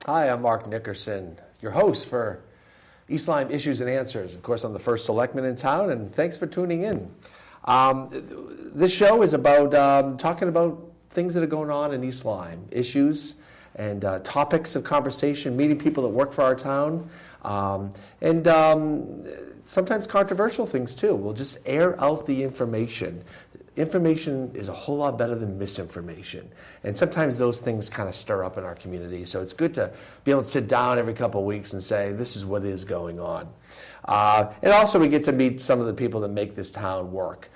Hi, I'm Mark Nickerson, your host for East Lyme Issues and Answers. Of course, I'm the first selectman in town, and thanks for tuning in. This show is about talking about things that are going on in East Lyme, issues and topics of conversation, meeting people that work for our town, and sometimes controversial things too. We'll just air out the information. Information is a whole lot better than misinformation. And sometimes those things kind of stir up in our community. So it's good to be able to sit down every couple of weeks and say, this is what is going on. And also we get to meet some of the people that make this town work,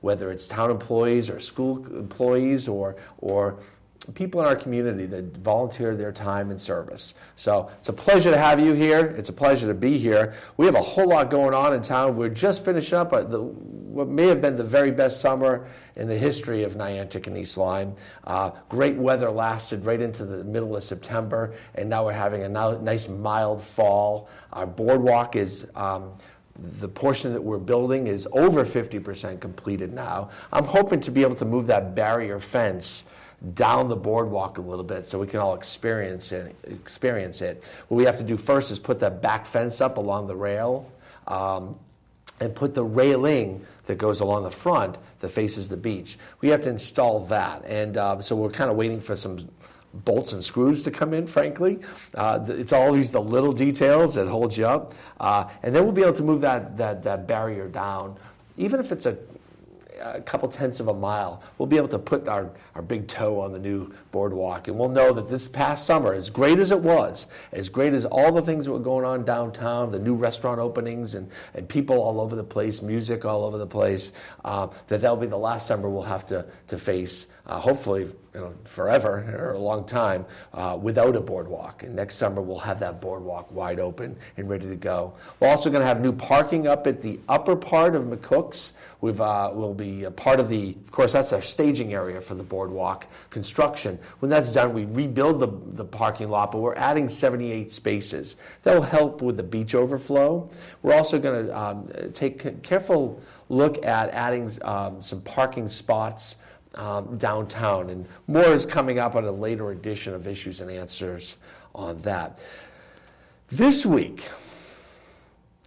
whether it's town employees or school employees or people in our community that volunteer their time and service. So it's a pleasure to have you here. It's a pleasure to be here. We have a whole lot going on in town. We're just finishing up what may have been the very best summer in the history of Niantic and East Lyme. Great weather lasted right into the middle of September, and now we're having a nice mild fall. Our boardwalk is the portion that we're building is over 50% completed now. I'm hoping to be able to move that barrier fence down the boardwalk a little bit so we can all experience it. What we have to do first is put that back fence up along the rail and put the railing that goes along the front that faces the beach. We have to install that, and so we're kind of waiting for some bolts and screws to come in, frankly. It's always the little details that hold you up. And then we'll be able to move that barrier down. Even if it's a couple tenths of a mile, we'll be able to put our big toe on the new boardwalk, and we'll know that this past summer, as great as it was, as great as all the things that were going on downtown, the new restaurant openings and people all over the place, music all over the place, that'll be the last summer we'll have to face, hopefully forever or a long time, without a boardwalk. And next summer we'll have that boardwalk wide open and ready to go. We're also going to have new parking up at the upper part of McCook's. We'll be a part of of course, that's our staging area for the boardwalk construction. When that's done, we rebuild the parking lot, but we're adding 78 spaces. That'll help with the beach overflow. We're also going to take a careful look at adding some parking spots downtown, and more is coming up on a later edition of Issues and Answers on that. This week,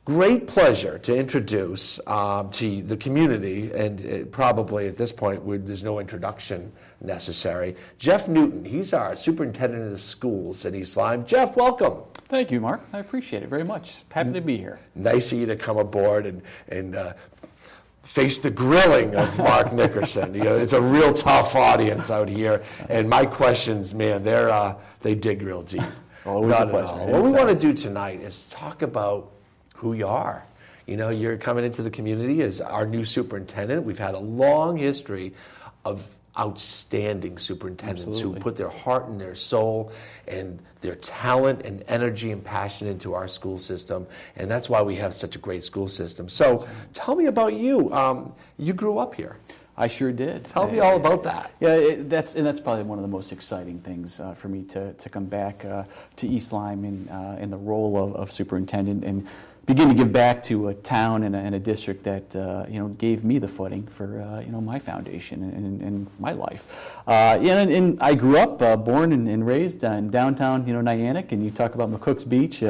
great pleasure to introduce to the community, and probably at this point there's no introduction necessary, Jeff Newton. He's our superintendent of the schools at East Lyme. Jeff, welcome. Thank you, Mark. I appreciate it very much. Happy to be here. Nice of you to come aboard and face the grilling of Mark Nickerson. It's a real tough audience out here, and my questions, man, they dig real deep. Always a pleasure. What we want to do tonight is talk about who you are. You're coming into the community as our new superintendent. We've had a long history of outstanding superintendents Absolutely. who put their heart and their soul and their talent and energy and passion into our school system, and that's why we have such a great school system. So tell me about you. You grew up here. I sure did. Tell me all about that. Yeah, that's probably one of the most exciting things for me to come back to East Lyme in the role of superintendent and begin to give back to a town and a district that gave me the footing for my foundation and my life. And I grew up, born and raised in downtown Niantic, and you talk about McCook's Beach.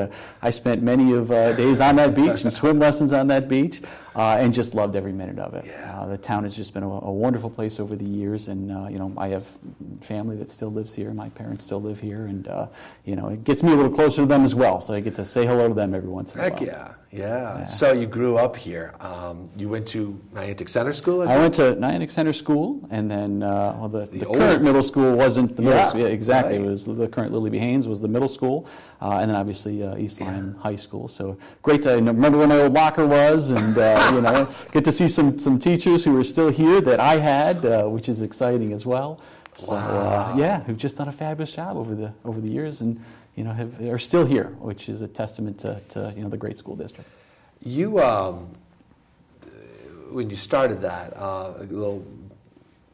I spent many of days on that beach and swim lessons on that beach, and just loved every minute of it. Yeah. The town has just been a wonderful place over the years, and I have family that still lives here. My parents still live here, and it gets me a little closer to them as well. So I get to say hello to them every once in a while. Heck yeah. So you grew up here. You went to Niantic Center School? I went to Niantic Center School, and then the current middle school wasn't the middle school. Yeah, exactly. Right. It was the current Lily B. Haynes was the middle school, and then obviously East Lyme High School. So great to remember where my old locker was, and get to see some teachers who are still here that I had, which is exciting as well. So who've just done a fabulous job over the years, and are still here, which is a testament to the great school district. You, when you started that, a little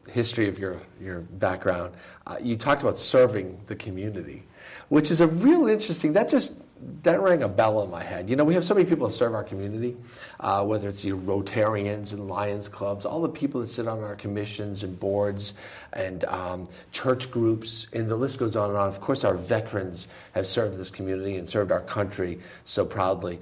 history of your background, you talked about serving the community, which is a real interesting. That just that rang a bell in my head. You know, we have so many people that serve our community, whether it's your Rotarians and Lions clubs, all the people that sit on our commissions and boards and church groups, and the list goes on and on. Of course, our veterans have served this community and served our country so proudly.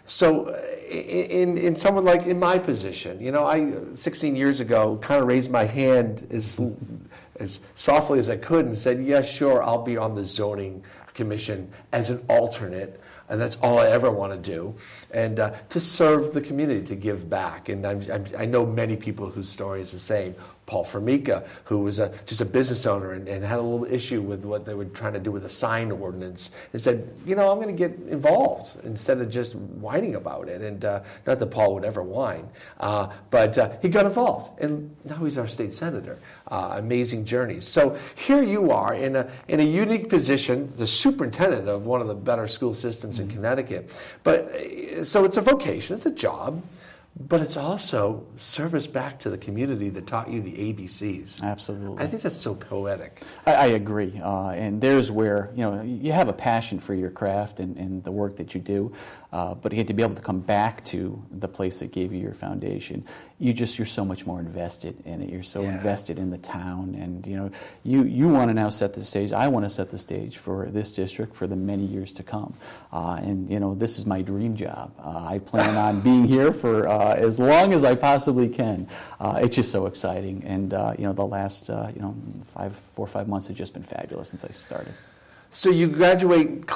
So in someone like in my position, you know, I 16 years ago kind of raised my hand as softly as I could and said, yeah, sure, I'll be on the zoning commission as an alternate, and that's all I ever want to do, and to serve the community, to give back. And I know many people whose story is the same. Paul Formica, who was just a business owner and had a little issue with what they were trying to do with a sign ordinance, and said, you know, I'm going to get involved instead of just whining about it. And not that Paul would ever whine, but he got involved, and now he's our state senator. Amazing journeys. So here you are in a unique position, the superintendent of one of the better school systems in Connecticut. But so it's a vocation, it's a job. But it's also service back to the community that taught you the ABCs. Absolutely. I think that's so poetic. I agree. And there's where, you know, you have a passion for your craft and the work that you do, but you get to be able to come back to the place that gave you your foundation. You're so much more invested in it. You're so invested in the town. And, you know, you want to now set the stage. I want to set the stage for this district for the many years to come. And, you know, this is my dream job. I plan on being here for as long as I possibly can. It's just so exciting. And, you know, the last, 4 or 5 months have just been fabulous since I started. So you graduate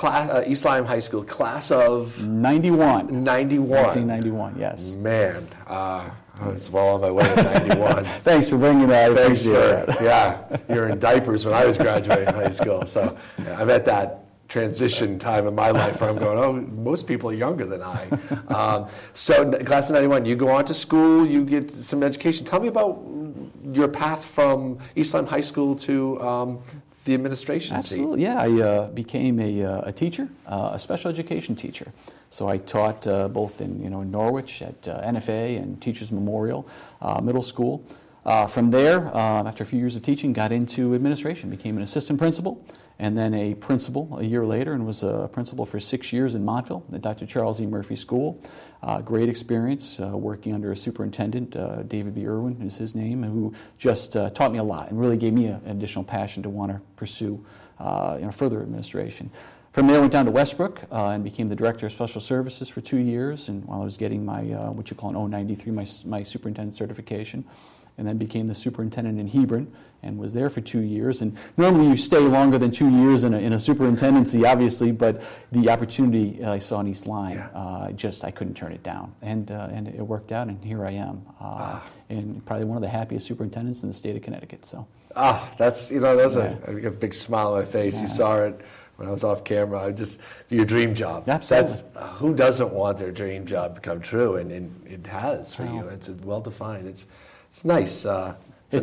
East Lyme High School, class of? 91. 91. 1991, yes. Man, I was well on my way to 91. Thanks for bringing that. I appreciate that. Yeah, you were in diapers when I was graduating high school. So I'm at that transition time in my life where I'm going, oh, most people are younger than I. So class of 91, you go on to school, you get some education. Tell me about your path from East Lyme High School to the administration Absolutely, seat. yeah. I became a teacher, a special education teacher. So I taught both in Norwich at NFA and Teachers Memorial Middle School. From there, after a few years of teaching, got into administration, became an assistant principal, and then a principal a year later, and was a principal for 6 years in Montville at Dr. Charles E. Murphy School. Great experience working under a superintendent, David B. Irwin is his name, who just taught me a lot and really gave me an additional passion to want to pursue further administration. From there, I went down to Westbrook and became the Director of Special Services for 2 years, and while I was getting my, what you call an 093, my superintendent certification, and then became the superintendent in Hebron and was there for 2 years. And normally you stay longer than 2 years in a superintendency, obviously, but the opportunity I saw in East Lyme, I couldn't turn it down. And it worked out, and here I am, and probably one of the happiest superintendents in the state of Connecticut. So. That's I got a big smile on my face. You saw it when I was off camera. Your dream job. Absolutely. Who doesn't want their dream job to come true? And it has for you. It's well defined. It's nice. It's a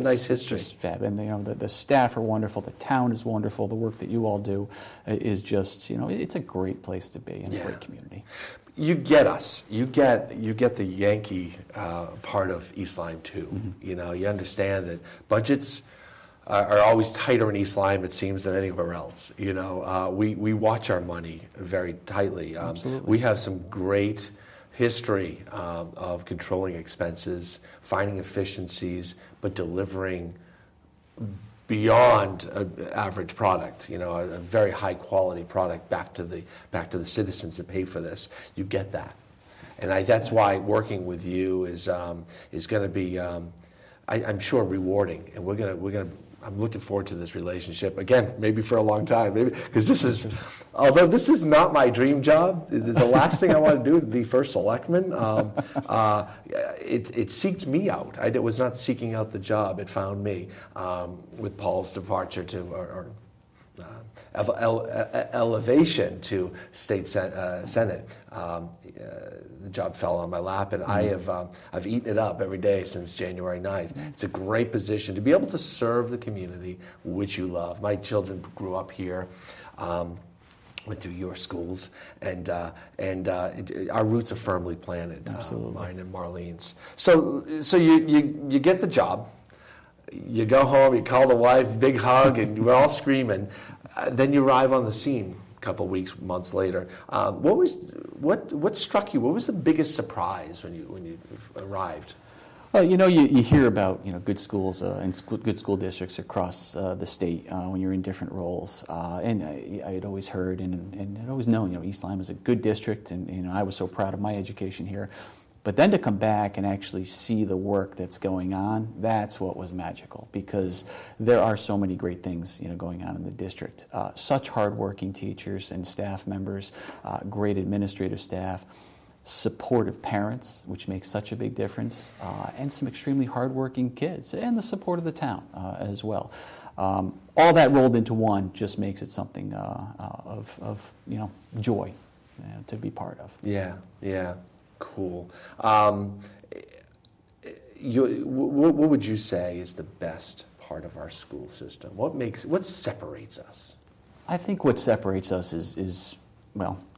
nice history. Just fab. And the staff are wonderful. The town is wonderful. The work that you all do is just it's a great place to be and a great community. You get us. You get the Yankee part of East Lyme too. Mm-hmm. You understand that budgets are always tighter in East Lyme, it seems, than anywhere else. We watch our money very tightly. Absolutely. We have some great history of controlling expenses, finding efficiencies, but delivering beyond an average product. A very high quality product back to the citizens that pay for this. You get that, and that's why working with you is going to be, I'm sure, rewarding, and we're gonna. I'm looking forward to this relationship again, maybe for a long time, because although this is not my dream job, the last thing I want to do would be first selectman. It seeked me out. I was not seeking out the job; it found me with Paul's departure to elevation to state senate. The job fell on my lap, and I've eaten it up every day since January 9th. It's a great position to be able to serve the community which you love. My children grew up here, went through your schools, and our roots are firmly planted. Absolutely. Mine and Marlene's. So you get the job. You go home, you call the wife, big hug, and we're all screaming. Then you arrive on the scene. couple weeks, months later. What struck you? What was the biggest surprise when you arrived? Well, you hear about good schools and good school districts across the state when you're in different roles, and I had always heard and had always known East Lyme is a good district, and I was so proud of my education here. But then to come back and actually see the work that's going on, that's what was magical, because there are so many great things going on in the district. Such hardworking teachers and staff members, great administrative staff, supportive parents, which makes such a big difference, and some extremely hardworking kids, and the support of the town as well. All that rolled into one just makes it something of joy to be part of. Yeah. Cool. What would you say is the best part of our school system? What separates us? I think what separates us is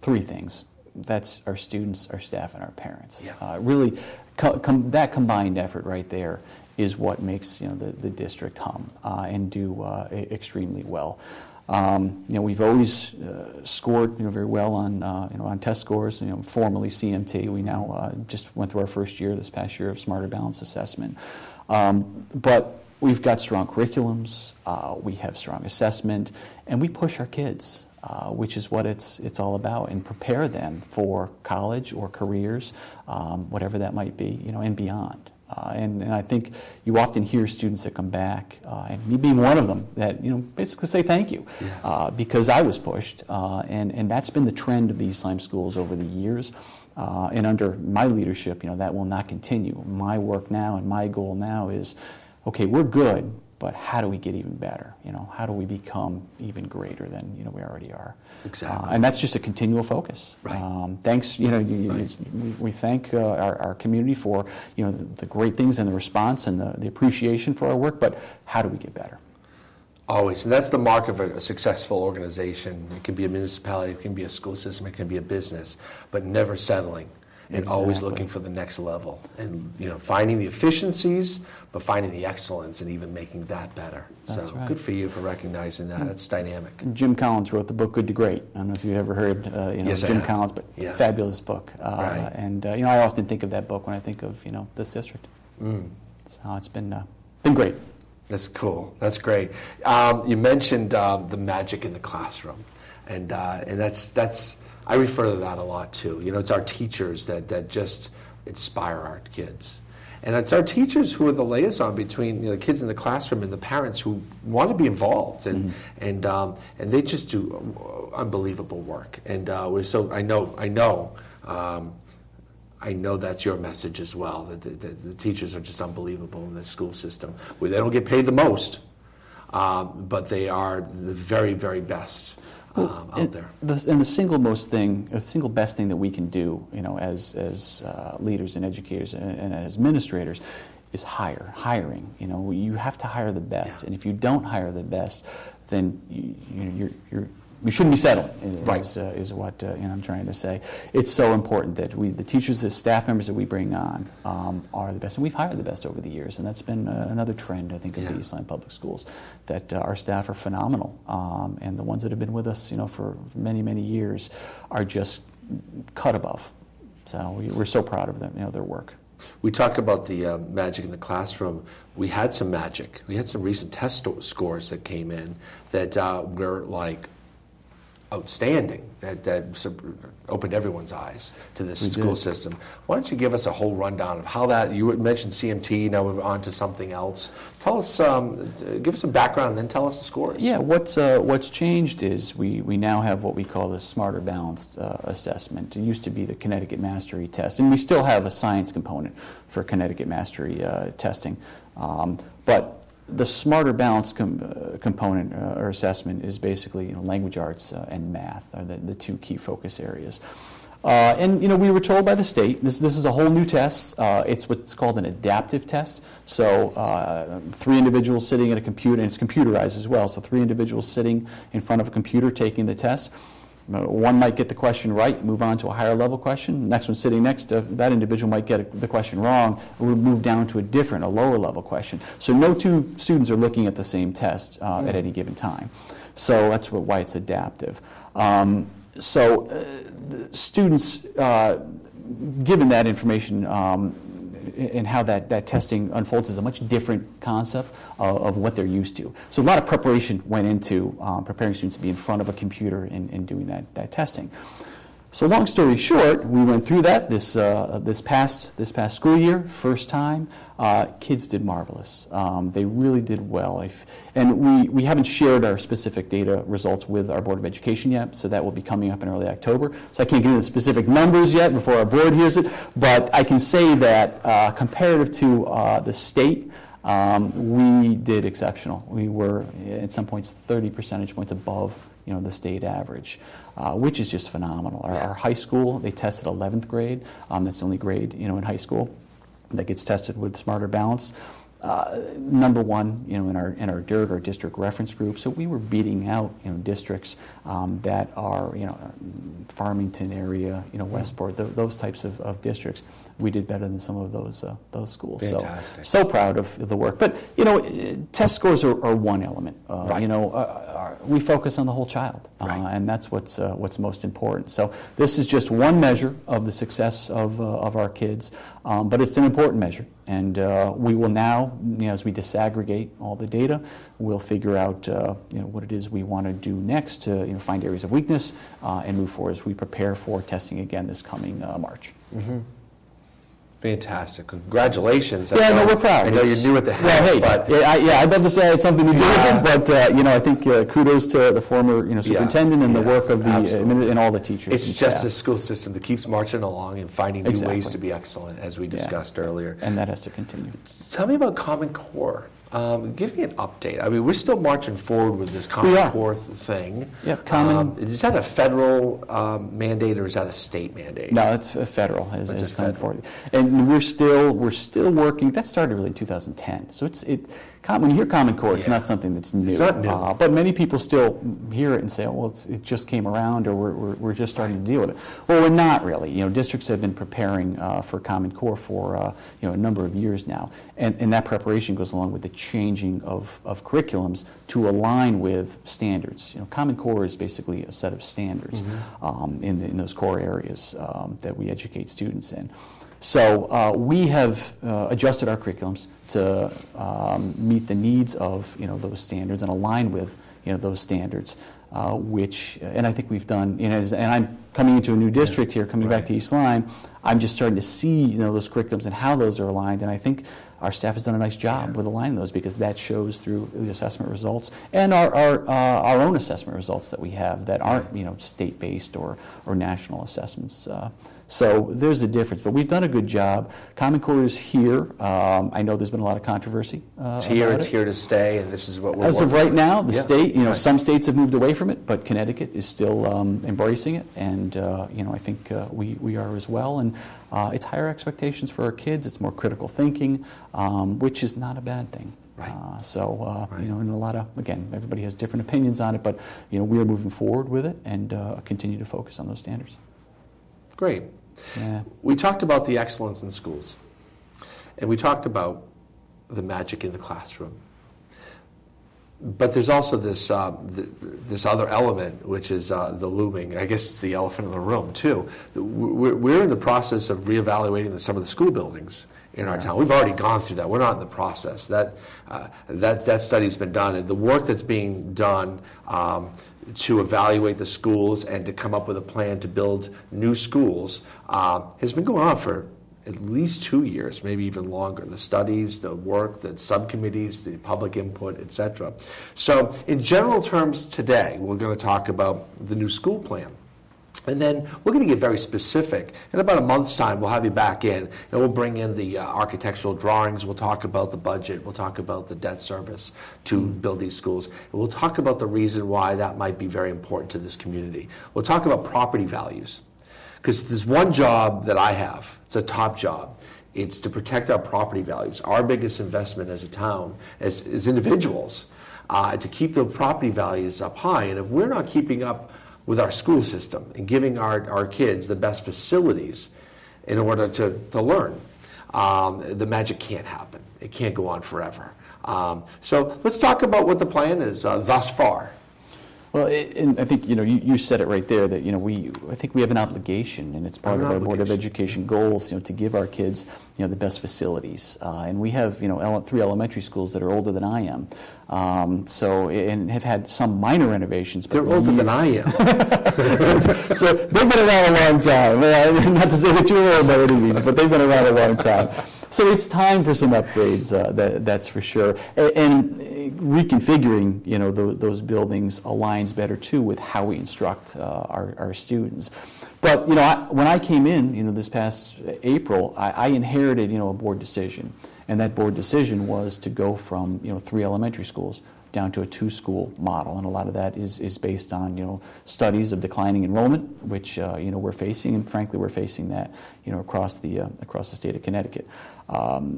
three things. That's our students, our staff, and our parents. Yeah. Really, that combined effort right there is what makes the district hum and do extremely well. We've always scored very well on test scores. Formerly CMT. We now just went through our first year this past year of Smarter Balanced Assessment. But we've got strong curriculums. We have strong assessment, and we push our kids, which is what it's all about, and prepare them for college or careers, whatever that might be, and beyond. And I think you often hear students that come back, and me being one of them, that basically say thank you, because I was pushed, and that's been the trend of the East Lyme schools over the years. And under my leadership, that will not continue. My work now and my goal now is, okay, we're good, but how do we get even better? How do we become even greater than we already are? Exactly. And that's just a continual focus. Right. Thanks. We thank our community for the great things and the response and the appreciation for our work. But how do we get better? Always, and that's the mark of a successful organization. It can be a municipality, it can be a school system, it can be a business, but never settling. And always looking for the next level, and finding the efficiencies, but finding the excellence, and even making that better. That's so right. Good for you for recognizing that. That's dynamic. Jim Collins wrote the book Good to Great. I don't know if you've ever heard Yes, Jim Collins, but fabulous book. Right. And I often think of that book when I think of this district. So it's been great. That's cool. That's great. You mentioned the magic in the classroom, and that's. I refer to that a lot too. It's our teachers that just inspire our kids. And it's our teachers who are the liaison between the kids in the classroom and the parents who want to be involved, and they just do unbelievable work. And I know that's your message as well. That the teachers are just unbelievable in this school system, where they don't get paid the most, but they are the very, very best. Out there. The single best thing that we can do, as leaders and educators and as administrators, is hiring. You have to hire the best, and if you don't hire the best, then you shouldn't be settling. Is what I'm trying to say. It's so important that the teachers, the staff members that we bring on, are the best, and we've hired the best over the years, and that's been another trend, I think, of the East Lyme Public Schools, that our staff are phenomenal, and the ones that have been with us, for many, many years, are just cut above. So we're so proud of them, their work. We talk about the magic in the classroom. We had some magic. We had some recent test scores that came in that were like outstanding, that opened everyone's eyes to this school system. Why don't you give us a whole rundown of how that, you mentioned CMT, now we're on to something else. Tell us, give us some background and then tell us the scores. Yeah, what's changed is we now have what we call the Smarter Balanced Assessment. It used to be the Connecticut Mastery Test, and we still have a science component for Connecticut Mastery testing. But the Smarter Balanced component or assessment is basically language arts and math are the two key focus areas. And we were told by the state, this is a whole new test. It's what's called an adaptive test. So 3 individuals sitting at a computer, and it's computerized as well. So 3 individuals sitting in front of a computer taking the test. One might get the question right, move on to a higher level question. Next one sitting next to that individual might get the question wrong, or we'll move down to a lower level question. So no two students are looking at the same test at any given time. So that's why it's adaptive. Students, given that information, and how that testing unfolds is a much different concept of what they're used to. So a lot of preparation went into preparing students to be in front of a computer and doing that testing. So long story short, we went through that this past school year, first time. Kids did marvelous. They really did well. And we haven't shared our specific data results with our Board of Education yet, so that will be coming up in early October. So I can't get into the specific numbers yet before our board hears it, but I can say that comparative to the state, we did exceptional. We were at some points 30 percentage points above the state average, which is just phenomenal. Our high school, they tested 11th grade. That's the only grade in high school that gets tested with Smarter Balance. Number one, in our DIRG, our district reference group. So we were beating out, districts that are, Farmington area, Westport, those types of districts. We did better than some of those schools. Fantastic. So proud of the work. But test scores are one element. Right. We focus on the whole child, right. And that's what's most important. So this is just one measure of the success of our kids, but it's an important measure. And we will now, as we disaggregate all the data, we'll figure out what it is we want to do next to find areas of weakness and move forward as we prepare for testing again this coming March. Mm-hmm. Fantastic. Congratulations. Yeah, no, we're proud. I know you're new at the helm, but... I'd love to say I had something to do with it, but, I think kudos to the former, superintendent and the work of the and all the teachers. It's just a school system that keeps marching along and finding new ways to be excellent, as we discussed earlier. And that has to continue. Tell me about Common Core. Give me an update. I mean, we're still marching forward with this Common Core thing. Yep, is that a federal mandate or is that a state mandate? No, it's federal. It's Common Core, and we're still working. That started really in 2010. So when you hear Common Core, it's not something that's new. It's not new. But many people still hear it and say, well, it just came around, or we're just starting to deal with it. Well, we're not really. Districts have been preparing for Common Core for a number of years now, and that preparation goes along with the changing of curriculums to align with standards. Common Core is basically a set of standards in those core areas that we educate students in. So we have adjusted our curriculums to meet the needs of those standards and align with those standards, and I think we've done. And I'm coming into a new district here, coming back to East Lyme. I'm just starting to see those curriculums and how those are aligned, and I think our staff has done a nice job with aligning those, because that shows through the assessment results and our own assessment results that we have that aren't state-based or national assessments. So there's a difference, but we've done a good job. Common Core is here. I know there's been a lot of controversy. It's here to stay, and this is what we're as of right now. The state, right. Some states have moved away from it, but Connecticut is still embracing it, and I think we are as well. And it's higher expectations for our kids. It's more critical thinking, which is not a bad thing. Right. And a lot of, again, everybody has different opinions on it, but we are moving forward with it and continue to focus on those standards. Great. Yeah. We talked about the excellence in schools, and we talked about the magic in the classroom. But there's also this this other element, which is the looming. I guess it's the elephant in the room too. We're in the process of reevaluating some of the school buildings in our town. We've already gone through that. We're not in the process. That study's been done, and the work that's being done to evaluate the schools and to come up with a plan to build new schools has been going on for at least 2 years, maybe even longer. The studies, the work, the subcommittees, the public input, etc. So in general terms today, we're going to talk about the new school plan. And then we're going to get very specific. In about a month's time, we'll have you back in, and we'll bring in the architectural drawings. We'll talk about the budget. We'll talk about the debt service to build these schools. And we'll talk about the reason why that might be very important to this community. We'll talk about property values. Because there's one job that I have. It's a top job. It's to protect our property values. Our biggest investment as a town, as individuals, to keep the property values up high. And if we're not keeping up with our school system and giving our kids the best facilities in order to learn. The magic can't happen. It can't go on forever. So let's talk about what the plan is thus far. Well, and I think you said it right there that I think we have an obligation, and it's part of our Board of Education goals, to give our kids the best facilities. And we have 3 elementary schools that are older than I am, and have had some minor renovations. But they're older than I am. So they've been around a long time. Not to say that you're old by any means, but they've been around a long time. So it's time for some upgrades, that's for sure. And reconfiguring, those buildings aligns better too with how we instruct our students. But when I came in, this past April, I inherited, a board decision, and that board decision was to go from 3 elementary schools down to a 2-school model, and a lot of that is based on studies of declining enrollment, which we're facing, and frankly we're facing that across the state of Connecticut.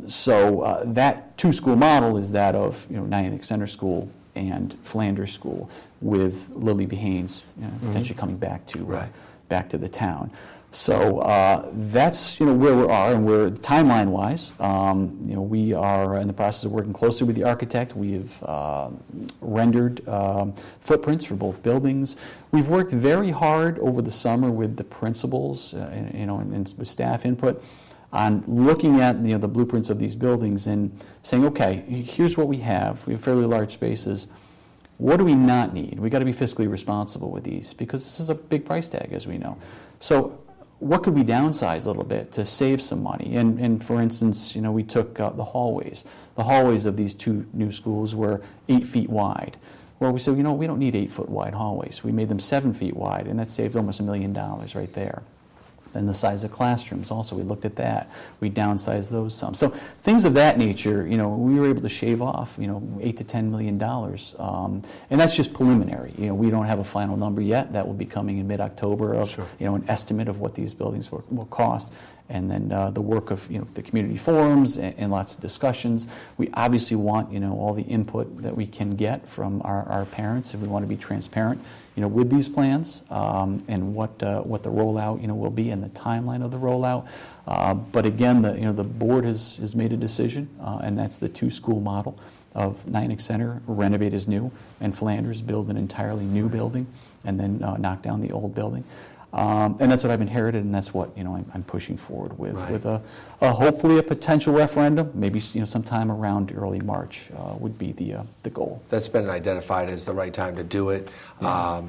So that 2-school model is that of Nyack Center School and Flanders School, with Lily B. Haynes potentially coming back to the town. So that's where we are, and we're timeline-wise. We are in the process of working closely with the architect. We have rendered footprints for both buildings. We've worked very hard over the summer with the principals, and with staff input, on looking at the blueprints of these buildings and saying, okay, here's what we have. We have fairly large spaces. What do we not need? We've got to be fiscally responsible with these, because this is a big price tag, as we know. So what could we downsize a little bit to save some money? And for instance, we took the hallways. The hallways of these 2 new schools were 8 feet wide. Well, we said, we don't need 8-foot wide hallways. We made them 7 feet wide, and that saved almost $1 million right there. And the size of classrooms also, we looked at that. We downsized those some. So things of that nature, we were able to shave off, $8 to $10 million. And that's just preliminary. We don't have a final number yet. That will be coming in mid-October of, Sure. An estimate of what these buildings will cost. And then the work of the community forums and lots of discussions. We obviously want all the input that we can get from our parents, and we want to be transparent with these plans and what the rollout will be and the timeline of the rollout. But again, the board has made a decision, and that's the 2-school model of Nyack Center, renovate as new, and Flanders build an entirely new building and then knock down the old building. And that's what I've inherited, and that's what I'm pushing forward with. Right. With hopefully a potential referendum, maybe sometime around early March would be the goal. That's been identified as the right time to do it. Yeah.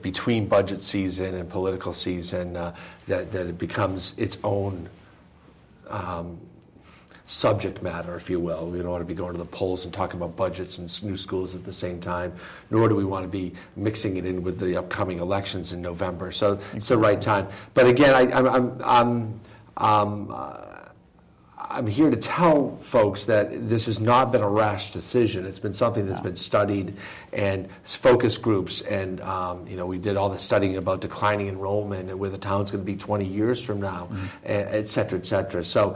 Between budget season and political season, that it becomes its own subject matter, if you will. We don't want to be going to the polls and talking about budgets and new schools at the same time, nor do we want to be mixing it in with the upcoming elections in November. So it's the right time. But again, I'm here to tell folks that this has not been a rash decision. It's been something that's been studied, and focus groups, and we did all the studying about declining enrollment and where the town's going to be 20 years from now, et cetera, et cetera. So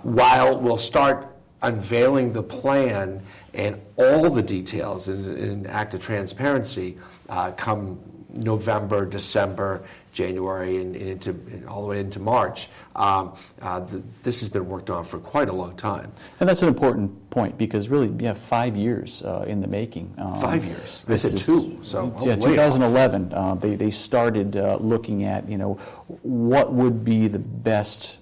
while we'll start unveiling the plan and all the details in an act of transparency come November, December, January, and all the way into March. This has been worked on for quite a long time. And that's an important point, because really you have 5 years in the making. 5 years? I said 2. So yeah, 2011, they started looking at what would be the best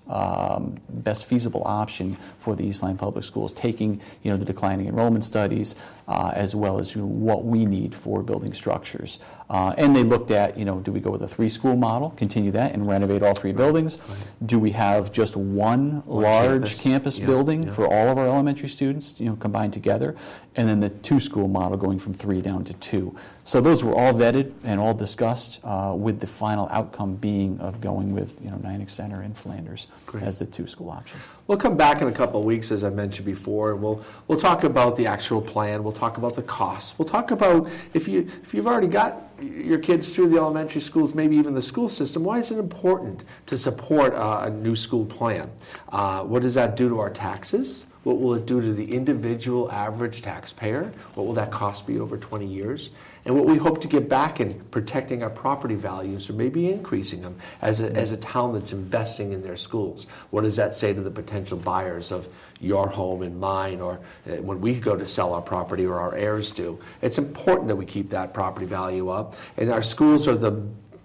feasible option for the East Lyme Public Schools, taking the declining enrollment studies as well as what we need for building structures. And they looked at do we go with a 3-school model, continue that, and renovate all 3 buildings? Right. Do we have just one large campus building for all of our elementary students, combined together, and then the 2-school model going from 3 down to 2? So those were all vetted and all discussed, with the final outcome being of going with Nyack Center and Flanders as the 2-school option. We'll come back in a couple of weeks, as I mentioned before, and we'll talk about the actual plan. We'll talk about the costs. We'll talk about if you've already got your kids through the elementary schools, maybe even the school system, why is it important to support a new school plan? What does that do to our taxes? What will it do to the individual average taxpayer? What will that cost be over 20 years? And what we hope to get back in protecting our property values or maybe increasing them as a town that's investing in their schools. What does that say to the potential buyers of your home and mine, or when we go to sell our property or our heirs do? It's important that we keep that property value up. And our schools are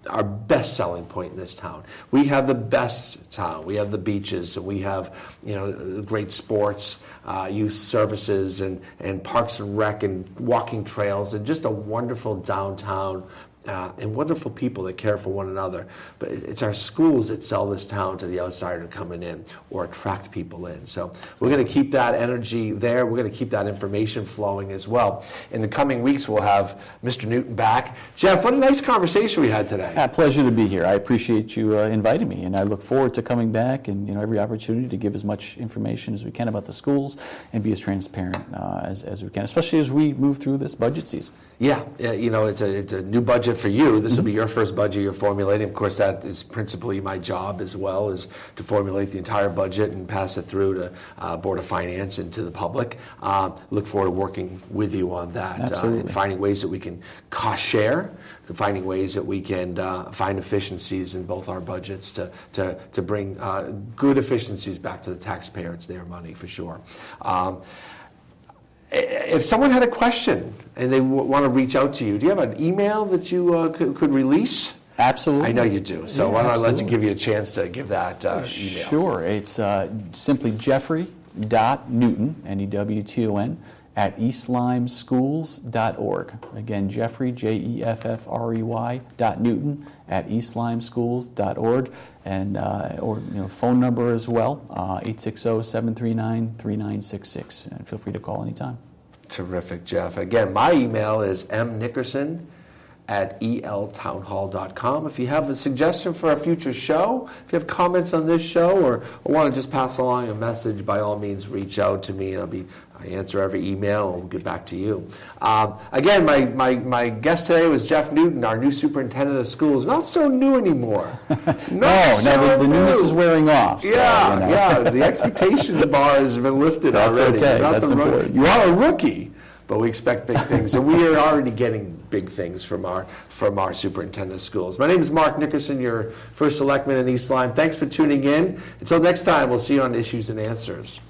our best selling point in this town. We have the best town. We have the beaches, and we have great sports, youth services, and parks and rec, and walking trails, and just a wonderful downtown. And wonderful people that care for one another. But it's our schools that sell this town to the outsider coming in or attract people in. So we're going to keep that energy there. We're going to keep that information flowing as well. In the coming weeks, we'll have Mr. Newton back. Jeff, what a nice conversation we had today. Pleasure to be here. I appreciate you inviting me, and I look forward to coming back and every opportunity to give as much information as we can about the schools and be as transparent as we can, especially as we move through this budget season. Yeah, it's a new budget for you. This will be your first budget you're formulating. Of course, that is principally my job as well, is to formulate the entire budget and pass it through to Board of Finance and to the public. Look forward to working with you on that. Absolutely. And finding ways that we can cost share, to finding ways that we can find efficiencies in both our budgets to bring good efficiencies back to the taxpayer. It's their money for sure. If someone had a question and they want to reach out to you, do you have an email that you could release? Absolutely. I know you do. So why don't I let you give you a chance to give that email? Sure. It's simply Jeffrey.Newton, N-E-W-T-O-N, at eastlymeschools.org. Again, Jeffrey, Jeffrey.Newton, at eastlymeschools.org. And or phone number as well, 860-739-3966. And feel free to call anytime. Terrific, Jeff. Again, my email is mnickerson@eltownhall.com. If you have a suggestion for a future show, if you have comments on this show, or want to just pass along a message, by all means, reach out to me. I answer every email, and we'll get back to you. Again, my guest today was Jeff Newton, our new superintendent of schools. Not so new anymore. The newness is wearing off. So, the expectation bar has been lifted already. Okay. That's important. You are a rookie, but we expect big things. And we are already getting big things from our superintendent of schools. My name is Mark Nickerson, your first selectman in East Lyme. Thanks for tuning in. Until next time, we'll see you on Issues and Answers.